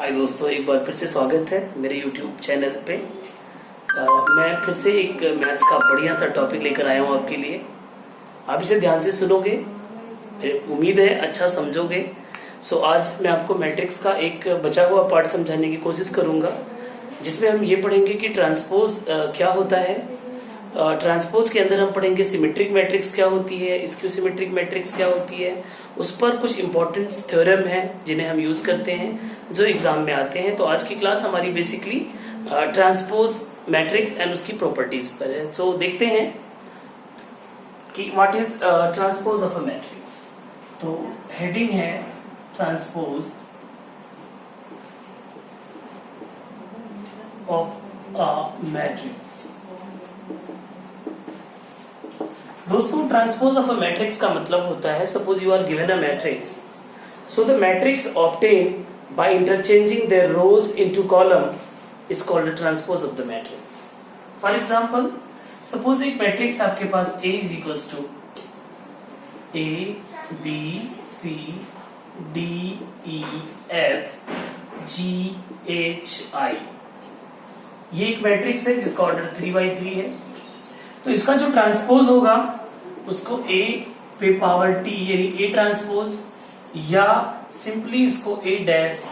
हाय दोस्तों, एक बार फिर से स्वागत है मेरे YouTube चैनल पे। मैं फिर से एक मैथ्स का बढ़िया सा टॉपिक लेकर आया हूँ आपके लिए। आप इसे ध्यान से सुनोगे, मेरी उम्मीद है अच्छा समझोगे। आज मैं आपको मैट्रिक्स का एक बचा हुआ पार्ट समझाने की कोशिश करूँगा, जिसमें हम ये पढ़ेंगे कि ट्रांसपोज क्या होता है। ट्रांसपोज के अंदर हम पढ़ेंगे सिमेट्रिक मैट्रिक्स क्या होती है, स्क्यू सिमेट्रिक मैट्रिक्स क्या होती है। उस पर कुछ इंपॉर्टेंट थ्योरम है जिन्हें हम यूज करते हैं, जो एग्जाम में आते हैं। तो आज की क्लास हमारी बेसिकली ट्रांसपोज मैट्रिक्स एंड उसकी प्रॉपर्टीज पर है। देखते हैं कि what is transpose of a matrix. तो हेडिंग है ट्रांसपोज ऑफ अ मैट्रिक्स। दोस्तों, ट्रांसपोज ऑफ अ मैट्रिक्स का मतलब होता है, suppose you are given a matrix, so the matrix obtain by interchanging their rows into column is called transpose of the matrix. For example, suppose एक matrix आपके पास A is equals to A B C D E F G H I। ये एक matrix है जिसका order 3x3 है। तो इसका जो ट्रांसपोज होगा उसको A पे पावर T यानी A ट्रांसपोज, या सिंपली इसको A डैश,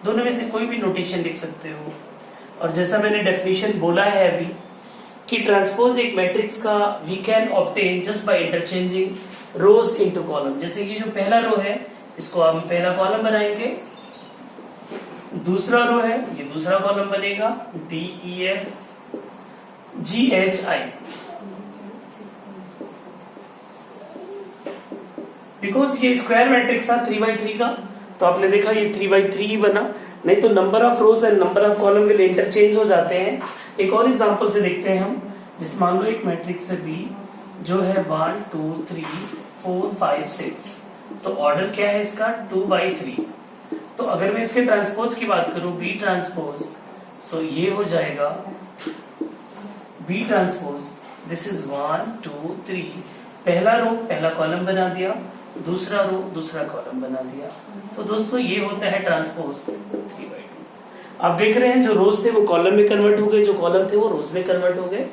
दोनों में से कोई भी नोटेशन लिख सकते हो। और जैसा मैंने डेफिनेशन बोला है अभी कि ट्रांसपोज एक मैट्रिक्स का we can obtain just by interchanging rows into column. जैसे ये जो पहला रो है, इसको हम पहला कॉलम बनाएंगे, दूसरा रो है ये दूसरा कॉलम बनेगा D E F G H I। Because ये स्क्वायर मैट्रिक्स था 3x3 का, तो आपने देखा ये 3x3 ही बना, नहीं तो number of rose and number of column के लिए इंटरचेंज हो जाते हैं। एक और एग्जांपल से देखते हैं हम, जिस मान लो एक मैट्रिक्स है B जो है 1 2 3 4 5 6, तो ऑर्डर क्या है इसका 2x3। तो अगर मैं इसके ट्रांसपोज की बात करूं B ट्रांसपोज, सो ये हो जाएगा B ट्रांसपोज, दिस इज 1 2 3, पहला रो पहला कॉलम बना दिया, दूसरा रो दूसरा कॉलम बना दिया। तो दोस्तों ये होता है ट्रांसपोज 3x2। आप देख रहे हैं जो रोज थे वो कॉलम में कन्वर्ट हो गए, जो कॉलम थे वो रोज में कन्वर्ट हो गए।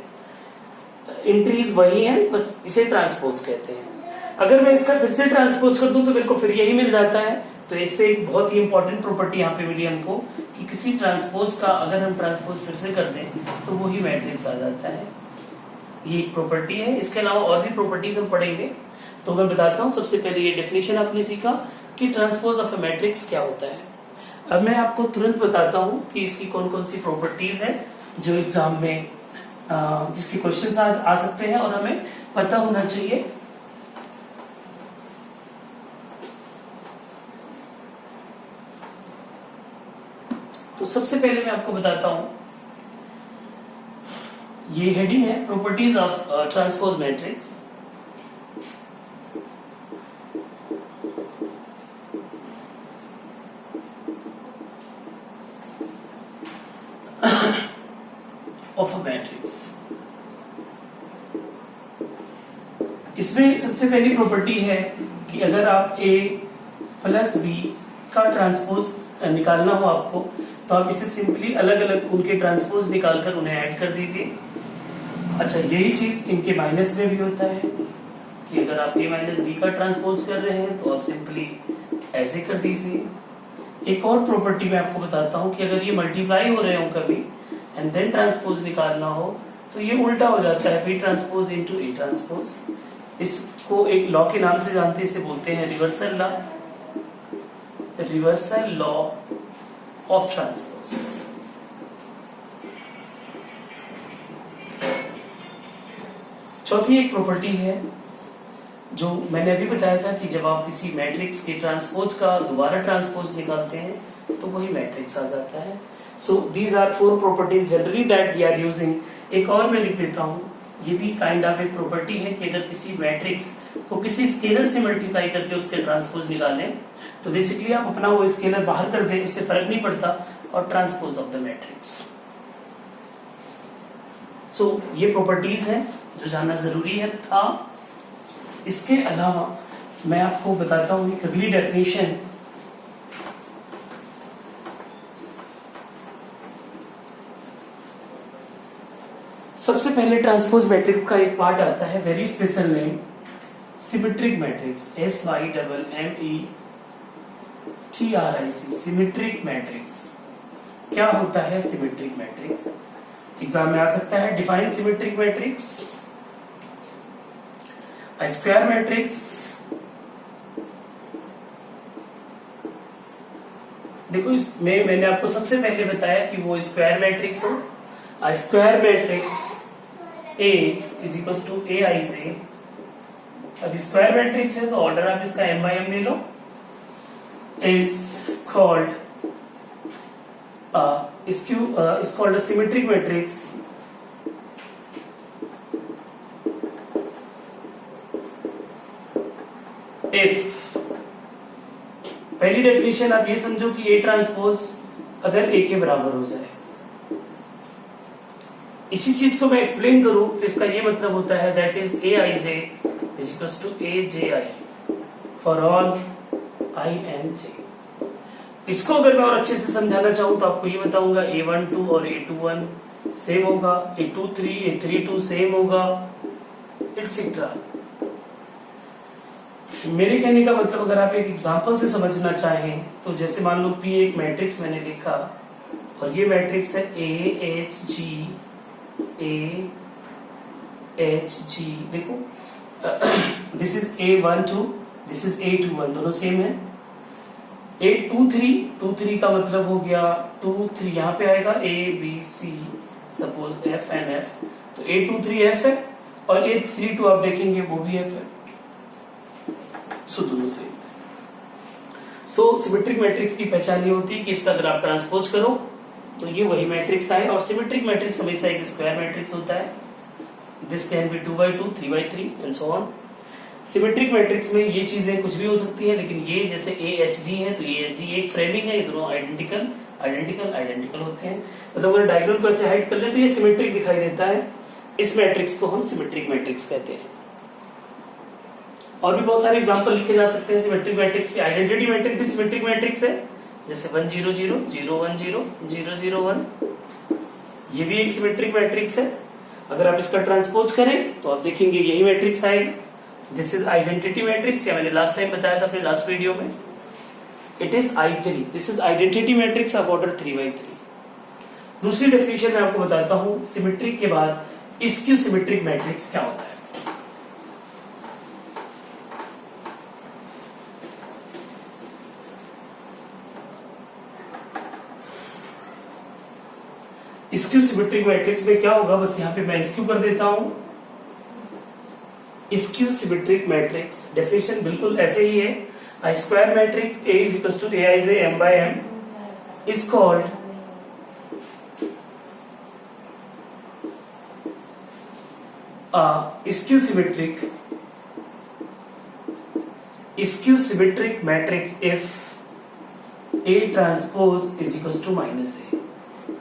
एंट्रीज वही है, बस इसे ट्रांसपोज कहते हैं। अगर मैं इसका फिर से ट्रांसपोज कर दूं तो मेरे को फिर यही मिल जाता है। तो इससे एक बहुत ही इंपॉर्टेंट प्रॉपर्टी यहाँ पे मिली हमको कि किसी ट्रांसपोज का अगर हम ट्रांसपोज फिर से कर दें तो वही मैट्रिक्स आ जाता है। ये एक प्रॉपर्टी है। इसके अलावा और भी प्रॉपर्टीज हम पढ़ेंगे, तो मैं बताता हूँ। सबसे पहले ये डेफिनेशन आपने सीखा कि ट्रांसपोज ऑफ अ मैट्रिक्स क्या होता है। अब मैं आपको तुरंत बताता हूँ कि इसकी कौन कौन सी प्रॉपर्टीज है जो एग्जाम में जिसके क्वेश्चंस आ सकते हैं और हमें पता होना चाहिए। तो सबसे पहले मैं आपको बताता हूं, ये हेडिंग है properties of transpose matrix. Of a matrix. इसमें सबसे पहली प्रॉपर्टी है कि अगर आप A प्लस B का ट्रांसपोज निकालना हो आपको, तो आप इसे सिंपली अलग अलग उनके ट्रांसपोज निकालकर उन्हें ऐड कर दीजिए। अच्छा, यही चीज इनके माइनस में भी होता है कि अगर आप A माइनस B का ट्रांसपोज कर रहे हैं तो आप सिंपली ऐसे कर दीजिए। एक और प्रॉपर्टी मैं आपको बताता हूं कि अगर ये मल्टीप्लाई हो रहे हो कभी एंड देन ट्रांसपोज निकालना हो तो ये उल्टा हो जाता है, B transpose into A transpose. इसको एक लॉ के नाम से जानते हैं, इसे बोलते हैं reversal law, reversal law of transpose. चौथी एक प्रॉपर्टी है जो मैंने अभी बताया था कि जब आप किसी मैट्रिक्स के ट्रांसपोज का दोबारा ट्रांसपोज निकालते हैं तो वही मैट्रिक्स आ जाता है। So these are 4 properties generally that we are using. एक और मैं लिख देता हूं, ये भी काइंड ऑफ एक प्रॉपर्टी है कि अगर किसी मैट्रिक्स को किसी स्केलर से मल्टीप्लाई करके उसके ट्रांसपोज निकालें तो बेसिकली आप अपना वो स्केलर बाहर कर दें, उससे फर्क नहीं पड़ता, और ट्रांसपोज ऑफ द मैट्रिक्स। ये प्रॉपर्टीज हैं जो जानना जरूरी है था। इसके अलावा मैं आपको बताता हूं एक अगली डेफिनेशन सबसे पहले ट्रांसपोज मैट्रिक्स का एक पार्ट आता है, very special name, symmetric matrix, SYMMETRIC, symmetric matrix. क्या होता है सिमेट्रिक मैट्रिक्स? एग्जाम में आ सकता है। डिफाइन सिमेट्रिक मैट्रिक्स, अ स्क्वायर मैट्रिक्स। देखो इसमें मैंने आपको सबसे पहले बताया कि वो स्क्वायर मैट्रिक्स हो। A square matrix A is equals to AIJ। अब स्क्वायर मैट्रिक्स है तो ऑर्डर आप इसका m by m ले लो। Is called is called a symmetric matrix if, पहली डेफिनेशन आप ये समझो कि A ट्रांसपोज अगर A के बराबर हो जाए। इसी चीज को मैं एक्सप्लेन करूं तो इसका ये मतलब होता है that is AIJ is equals to AJI for all I and J। इसको अगर मैं और अच्छे से समझाना चाहूं तो आपको ये बताऊंगा A12 और A21 सेम होगा, A23 A32 सेम होगा, एटसेट्रा। मेरे कहने का मतलब अगर आप एक एग्जांपल से समझना चाहें तो जैसे मान लो P एक मैट्रिक्स मैंने लिखा और ये मैट्रिक्स है AHG। देखो this is A12, this is A21, दोनों सेम है। A23 का मतलब हो गया 2 3 यहाँ पे आएगा ABC, suppose F and F, तो A23 F है और A32 आप देखेंगे वो भी F है। सो दोनों से सिमेट्रिक मैट्रिक्स की पहचान ये होती है कि इसका अगर आप ट्रांसपोज करो तो ये वही मैट्रिक्स आए। और सिमेट्रिक मैट्रिक्स हमेशा एक स्क्वायर मैट्रिक्स होता है। This can be 2 by 2 3 by 3 and so on. Symmetric matrix में ये चीजें कुछ भी हो सकती है, लेकिन ये जैसे AHG है तो AHG एक फ्रेमिंग है, ये दोनों आइडेंटिकल होते हैं। मतलब अगर डायगोनल को ऐसे हाइड कर ले तो ये सिमेट्रिक दिखाई देता है। इस मैट्रिक्स को हम सिमेट्रिक मैट्रिक्स कहते हैं। और भी बहुत सारे एग्जांपल लिखे जा सकते हैं सिमेट्रिक मैट्रिक्स के। आइडेंटिटी मैट्रिक्स भी सिमेट्रिक मैट्रिक्स है, जैसे 1 0 0 0 1 0 0 0 1, ये भी एक सिमेट्रिक मैट्रिक्स है। अगर आप इसका ट्रांसपोज करें तो आप देखेंगे यही मैट्रिक्स आएगा। दिस इज आइडेंटिटी मैट्रिक्स, या मैंने लास्ट टाइम बताया था अपने लास्ट वीडियो में, it is I3। This is identity matrix of order 3 by 3। दूसरी डेफिनेशन मैं आपको बताता हूं सिमेट्रिक के बाद स्क्यू सिमेट्रिक मैट्रिक्स क्या होता है। स्क्यू सिमेट्रिक मैट्रिक्स में क्या होगा, बस यहां पे मैं स्क्यू कर देता हूं। स्क्यू सिमेट्रिक मैट्रिक्स डेफिनेशन बिल्कुल ऐसे ही है। A square matrix A is equals to AIJ m by m is called a skew symmetric matrix if A transpose is equals to minus A।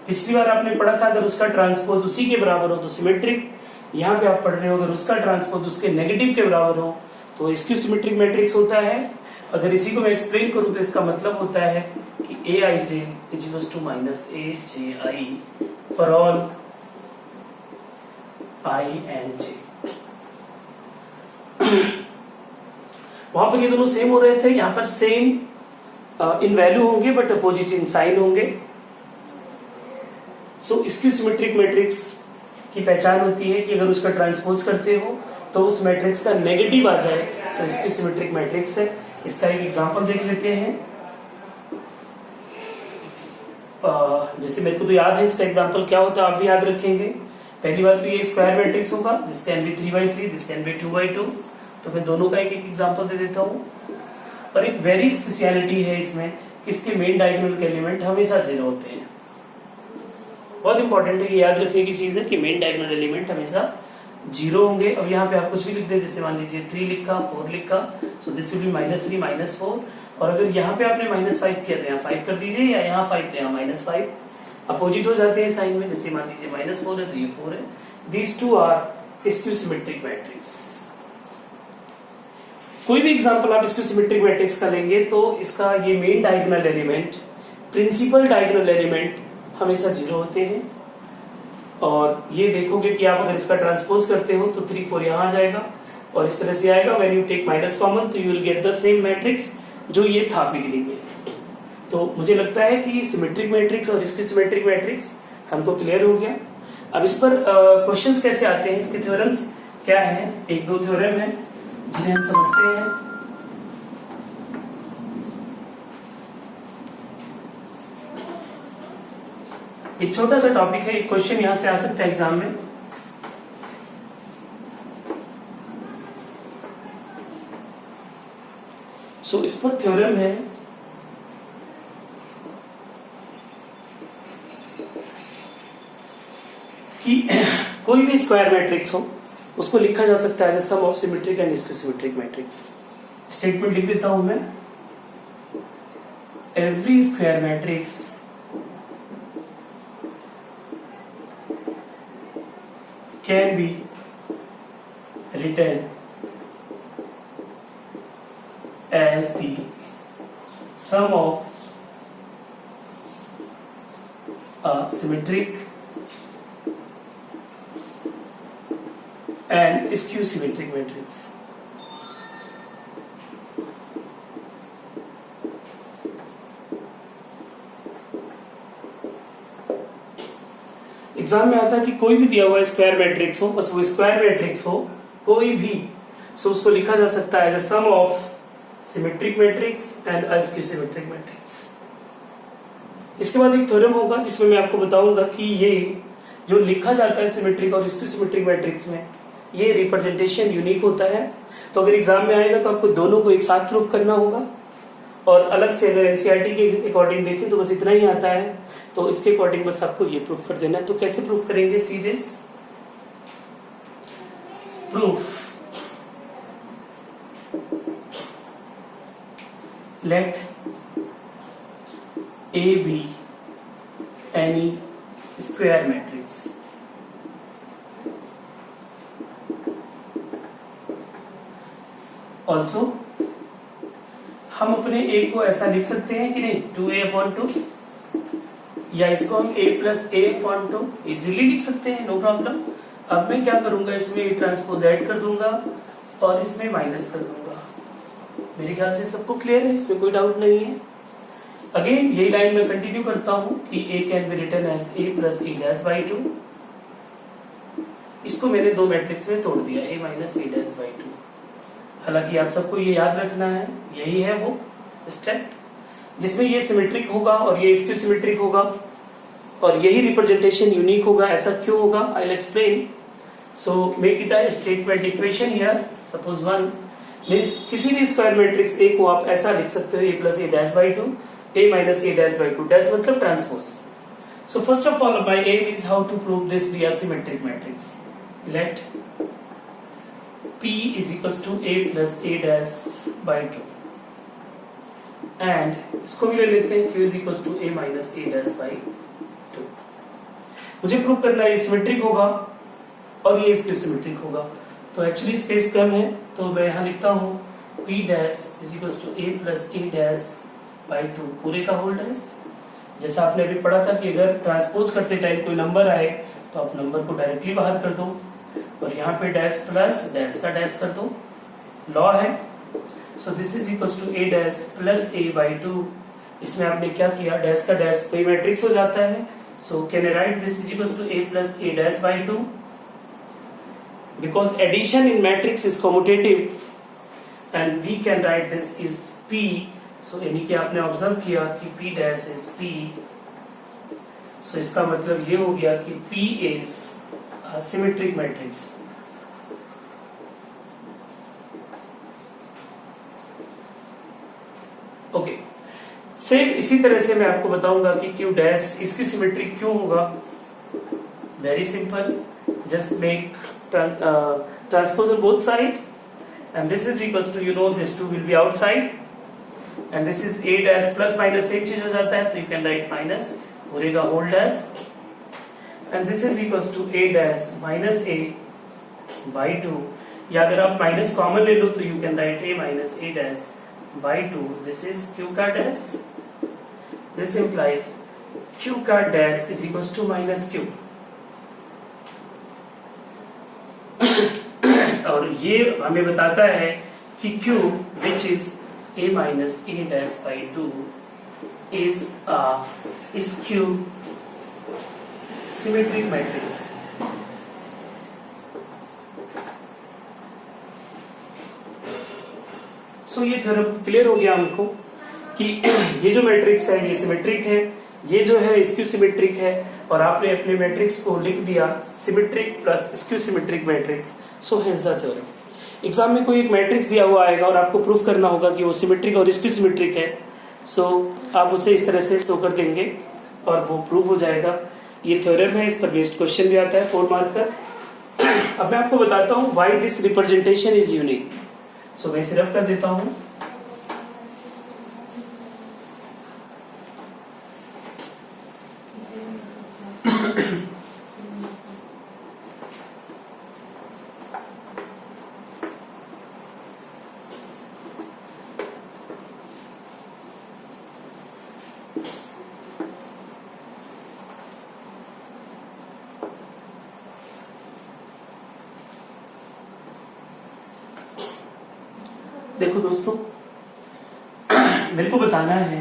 पिछली बार आपने पढ़ा था अगर उसका ट्रांसपोज उसी के बराबर हो तो सिमेट्रिक। यहाँ पे आप पढ़ रहे हो अगर उसका ट्रांसपोज उसके नेगेटिव के बराबर हो तो स्क्यू सिमेट्रिक मैट्रिक्स होता है। अगर इसी को मैं एक्सप्लेन करूं तो इसका मतलब होता है कि AIJ is equals to minus AJI for all I and J। वहां पर ये दोनों सेम हो रहे थे, यहां पर सेम इन वैल्यू होंगे बट अपोजिट इन साइन होंगे। सो स्क्यू सिमेट्रिक मैट्रिक्स की पहचान होती है कि अगर उसका ट्रांसपोज करते हो तो उस मैट्रिक्स का नेगेटिव आ जाए तो स्क्यू सिमेट्रिक मैट्रिक्स है। इसका एक एग्जांपल देख लेते हैं। जैसे मेरे को तो याद है इसका एग्जांपल क्या होता है, आप भी याद रखेंगे। पहली बात तो ये स्क्वायर मैट्रिक्स होगा, this can be 3 by 3, this can be 2 by 2। तो मैं दोनों का एक एग्जांपल दे देता हूँ। और एक वेरी स्पेशलिटी है इसमें, इसके मेन डायगोनल के एलिमेंट हमेशा 0 होते हैं। बहुत इंपॉर्टेंट है, ये याद रखने की चीज है कि मेन डायगोनल एलिमेंट हमेशा 0 होंगे। अब यहाँ पे आप कुछ भी लिख दे, जैसे मान लीजिए 3 लिखा 4 लिखा, सो दिस विल बी -3 -4। और अगर यहाँ पे आपने -5 किया तो यहाँ 5 कर दीजिए, या यहाँ 5 तो यहाँ -5, अपोजिट हो जाते हैं साइन में। जैसे मान लीजिए -4 है तो ये 4 है। These two are skew symmetric matrix. कोई भी एग्जांपल आप स्क्यू सिमेट्रिक मैट्रिक्स का लेंगे तो इसका ये main diagonal element, principal diagonal element हमेशा 0 होते हैं। और ये देखोगे कि आप अगर इसका ट्रांसपोज करते हो तो 3 4 यहाँ आ जाएगा और इस तरह से आएगा। When you take minus common तो you will get the same matrix जो ये था बिगिनिंग में। तो मुझे लगता है कि सिमेट्रिक मैट्रिक्स और इसकी सिमेट्रिक मैट्रिक्स हमको क्लियर हो गया। अब इस पर क्वेश्चंस कैसे आते हैं, इसके थ्योरम्स क्या हैं, एक दो थ्योरम है जिन्हें हम समझते हैं। एक छोटा सा टॉपिक है, एक क्वेश्चन यहां से आ सकता है एग्जाम में। सो इस पर थ्योरम है कि कोई भी स्क्वायर मैट्रिक्स हो उसको लिखा जा सकता है as sum of symmetric and symmetric matrix. Statement लिख देता हूं मैं, every square matrix can be written as the sum of a symmetric and skew symmetric matrix। Exam में आता है कि कोई भी दिया हुआ स्क्वायर मैट्रिक्स हो, बस वो स्क्वायर मैट्रिक्स हो कोई भी, सो उसको लिखा जा सकता है as sum of symmetric matrix and skew symmetric matrix. इसके बाद एक थ्योरम होगा जिसमें मैं आपको बताऊंगा कि ये जो लिखा जाता है सिमेट्रिक और स्क्यू सिमेट्रिक मैट्रिक्स में, ये रिप्रेजेंटेशन यूनिक होता है। तो अगर एग्जाम में आएगा तो आपको दोनों को एक साथ प्रूफ करना होगा, और अलग से अगर एनसीईआरटी के अकॉर्डिंग देखें तो बस इतना ही आता है, तो इसके अकॉर्डिंग बस आपको ये प्रूफ कर देना है। तो कैसे प्रूफ करेंगे, see this proof, let A be any square matrix. Also हम अपने ए को ऐसा लिख सकते हैं कि नहीं, 2a/2, या इसको हम a+a/2 इजीली लिख सकते हैं, नो प्रॉब्लम। अब मैं क्या करूंगा, इसमें ट्रांसपोज ऐड कर दूंगा और इसमें माइनस कर दूंगा। मेरे ख्याल से सबको क्लियर है, इसमें कोई डाउट नहीं है। अगेन यही लाइन में कंटिन्यू करता हूं कि a can be written as a+a'/2। इसको मैंने दो मैट्रिक्स में तोड़ दिया, a-a'/2। हालांकि आप सबको ये याद रखना है, यही है वो स्टेप जिसमें ये सिमेट्रिक होगा और ये स्क्यू सिमेट्रिक होगा, और यही रिप्रेजेंटेशन यूनिक होगा। ऐसा क्यों होगा, I will explain. So make it a statement equation here. Suppose 1 means किसी भी स्क्वायर मैट्रिक्स ए को आप ऐसा लिख सकते हो, a+a'/2, a-a'/2, डैश मतलब transpose. So first of all my aim is how to prove this be a symmetric matrix. Let P is equals to a+a'/2 and इसको भी ले लेते हैं, Q is equals to a-a'/2। मुझे prove करना है ये सिमेट्रिक होगा और ये इसके सिमेट्रिक होगा। तो एक्चुअली स्पेस कम है, तो मैं यहाँ लिखता हूँ P' is equals to a+a'/2 पूरे का होल डैश। जैसा आपने अभी पढ़ा था कि अगर ट्रांसपोज करते टाइम कोई नंबर आए तो आप नंबर को डायरेक्टली बाहर कर दो, और यहाँ पे डैश प्लस डैश का डैश कर दो, लॉ है। So this is equal to a'+a/2। इसमें आपने क्या किया, डैश का डैश कोई मैट्रिक्स हो जाता है। So can I write this is equal to a+a'/2 because addition in matrix is commutative and we can write this is p। So यानी कि आपने ऑब्जर्व किया कि p' इज p। सो इसका मतलब ये हो गया कि p is symmetric matrix. Okay, same इसी तरह से मैं आपको बताऊंगा कि Q डैश इसकी सिमेट्रिक क्यों होगा। Very simple, just make transpose on both side and this is equals to, you know this 2 will be outside and this is a dash plus minus एक चीज हो जाता है, तो यू कैन राइट माइनस पूरे का whole dash and this is equals to a'-a/2, या अगर आप माइनस कॉमन ले लो तो you can write a-a'/2। This is q का डैश, दिस इंप्लाइज q का dash is equals to -q। और ये हमें बताता है कि Q which is A minus A dash by 2 is Q symmetric matrix. सो ये थ्योरम क्लियर हो गया हमको कि ये जो मैट्रिक्स है ये सिमेट्रिक है, ये जो है स्क्यू सिमेट्रिक है, और आपने अपने मैट्रिक्स को लिख दिया symmetric plus skew symmetric matrix. So hedge the theorem. Exam में कोई एक मैट्रिक्स दिया हुआ आएगा और आपको प्रूफ करना होगा कि वो सिमेट्रिक और स्क्यू सिमेट्रिक है. सो आप उसे इस तरह से शो कर देंगे और वो प्रूफ हो जाएगा. ये थ्योरम है, इस पर बेस्ड क्वेश्चन भी आता है 4 मार्क का. अब मैं आपको बताता हूँ why this representation is unique. So मैं सिर्फ कर देता हूं. देखो दोस्तों, मेरे को बताना है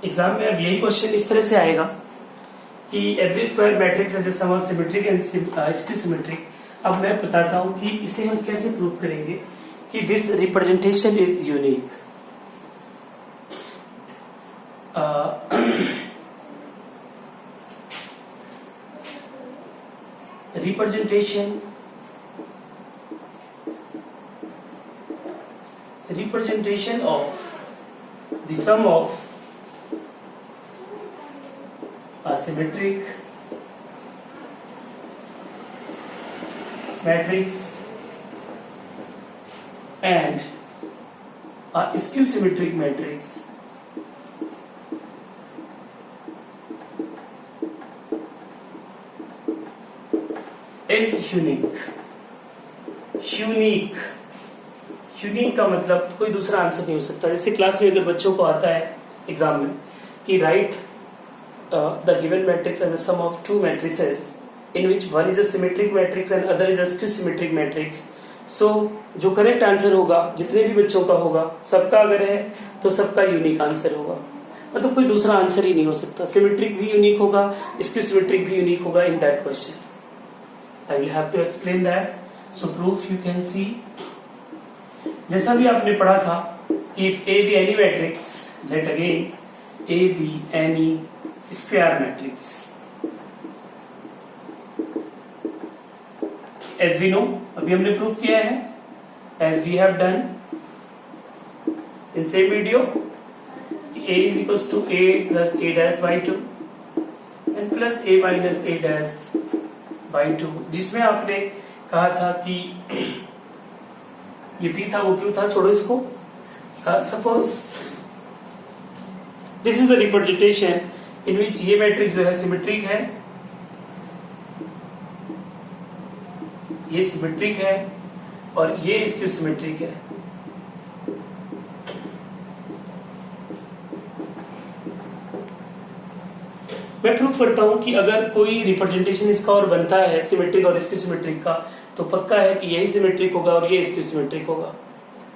एग्जाम में अब यही क्वेश्चन इस तरह से आएगा कि every square matrix as a sum of symmetric and skew symmetric. अब मैं बताता हूं कि इसे हम कैसे प्रूव करेंगे कि this representation is unique. representation of the sum of a symmetric matrix and a skew symmetric matrix is unique. Unique का मतलब कोई दूसरा आंसर नहीं हो सकता. जैसे क्लास में अगर बच्चों को आता है एग्जाम में कि write the given matrix as a sum of 2 matrices in which one is a symmetric matrix and other is a skew symmetric matrix. So जो करेक्ट आंसर होगा जितने भी बच्चों का होगा सबका अगर है तो सबका यूनिक आंसर होगा. मतलब कोई दूसरा आंसर ही नहीं हो सकता. सिमेट्रिक भी यूनिक होगा, स्क्यू सिमेट्रिक भी यूनिक होगा in that question. I will have to explain that. So proof you can see. जैसा भी आपने पढ़ा था कि if A be any matrix, let again A be any square matrix. As we know, अभी हमने प्रूफ किया है, as we have done in same video, A is equals to A plus A dash by 2 and plus A minus A dash by 2, जिसमें आपने कहा था कि ये P था वो Q था, छोड़ो इसको. Suppose this is the representation in which ये मैट्रिक्स जो है सिमेट्रिक है, ये सिमेट्रिक है और ये स्क्यू सिमेट्रिक है. मैं प्रूफ करता हूं कि अगर कोई रिप्रेजेंटेशन इसका और बनता है सिमेट्रिक और स्क्यू सिमेट्रिक का तो पक्का है कि यही सिमेट्रिक होगा और ये स्क्यू सिमेट्रिक होगा.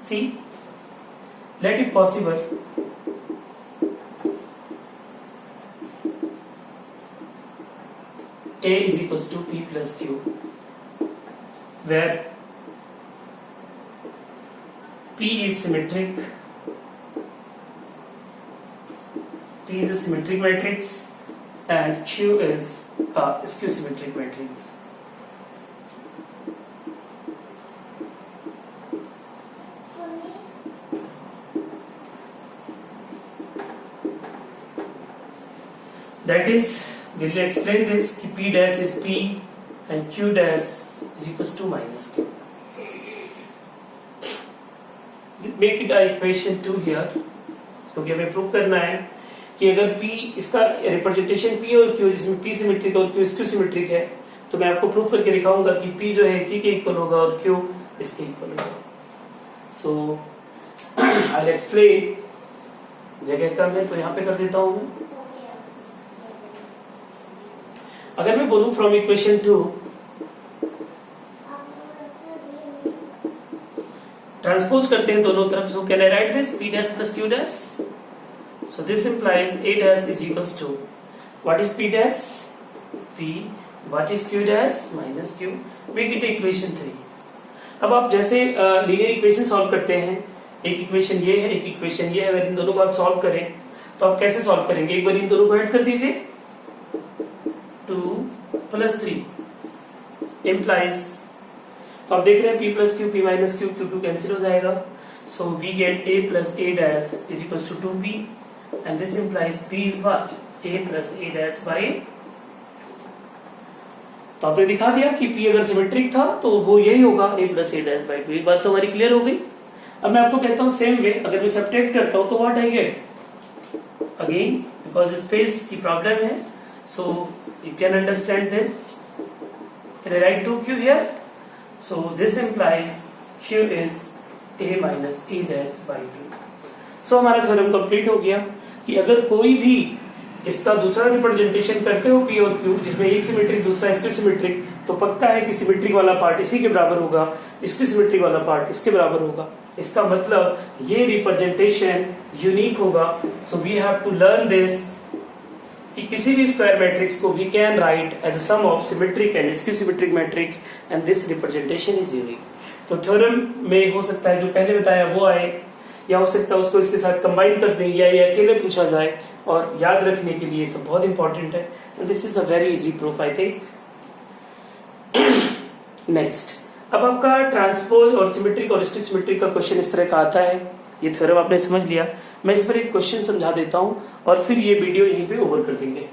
See let it possible. A is equals to P plus Q, where P is symmetric. P is a symmetric matrix and Q is a skew symmetric matrix. That is, we'll explain this कि P dash is P and Q dash is equals to minus Q. Make it a equation 2 here. क्योंकि हमें proof करना है कि अगर P इसका representation P और Q जिसमें P सिमेट्रिक और Q स्क्यू सिमेट्रिक है तो मैं आपको प्रूफ करके दिखाऊंगा कि P जो है इसी के इक्वल होगा और Q इसके इक्वल होगा. So I'll explain. जगह कम है तो यहाँ पे कर देता हूँ मैं. अगर मैं बोलूं फ्रॉम इक्वेशन 2 सपोज करते हैं दोनों तरफ, so can I write this p dash plus q dash, so this implies a dash is equals to what is p dash, p what is q dash minus q, make it equation 3। अब आप जैसे linear equation solve करते हैं, एक equation ये है, एक equation ये है, अगर इन दोनों को आप सॉल्व करें तो आप कैसे सॉल्व करेंगे, एक बार इन दोनों को ऐड कर दीजिए, 2 प्लस 3 इम्प्लाइज, तो आप देख रहे हैं p plus q, p minus q, q2 cancel हो जाएगा, so we get a plus a dash is equal to 2p and this implies p is what, a plus a dash by, तो आपने दिखा दिया कि p अगर symmetric था तो वो यही होगा a plus a dash bye 2। ये बात तो हमारी क्लियर हो गई। अब मैं आपको कहता हूं सेम वे अगर मैं सब्ट्रैक्ट करता हूं तो what I get, again because space की प्रॉब्लम है, so you can understand this, can I right 2q here, so this implies q is a minus a dash bye 2। सो हमारा थ्योरम कंप्लीट हो गया कि अगर कोई भी इसका दूसरा रिप्रेजेंटेशन करते हो p और q, जिसमें एक सिमेट्रिक दूसरा इसके सिमेट्रिक, तो पक्का है कि सिमेट्रिक वाला पार्ट इसी के बराबर होगा, इसके सिमेट्रिक वाला पार्ट इसके बराबर होगा। इसका मतलब ये रिप्रेजेंटेशन यूनिक होगा। So we have to learn this कि किसी भी स्क्वायर मैट्रिक्स को we can write as a sum of symmetric and skew symmetric matrix and this representation is unique. तो थ्योरम में हो सकता है जो पहले बताया वो आए, या हो सकता है उसको इसके साथ कंबाइन कर दें, या ये अकेले पूछा जाए, और याद रखने के लिए सब बहुत इंपॉर्टेंट है and this is a very easy proof I think. Next, अब आपका ट्रांसपोज और सिमेट्रिक और सिमेट्रिक का क्वेश्चन इस तरह का आता है। ये थ्योरम आपने समझ लिया, मैं इस पर एक क्वेश्चन समझा देता हूं और फिर ये वीडियो यहीं पे ओवर कर देंगे।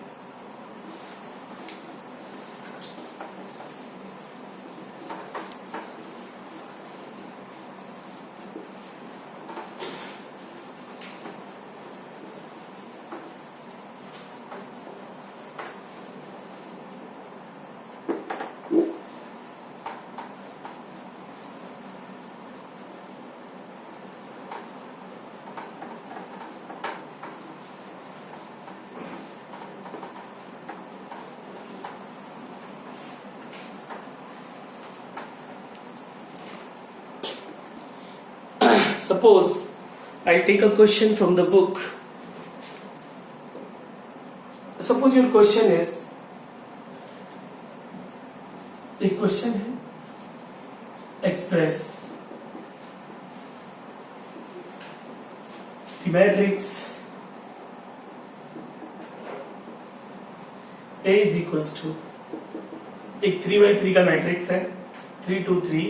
Suppose I'll take a question from the book. Suppose your question is, एक क्वेश्चन है, express the matrix A is equals to, एक 3 by 3 का मैट्रिक्स है, 3 2 3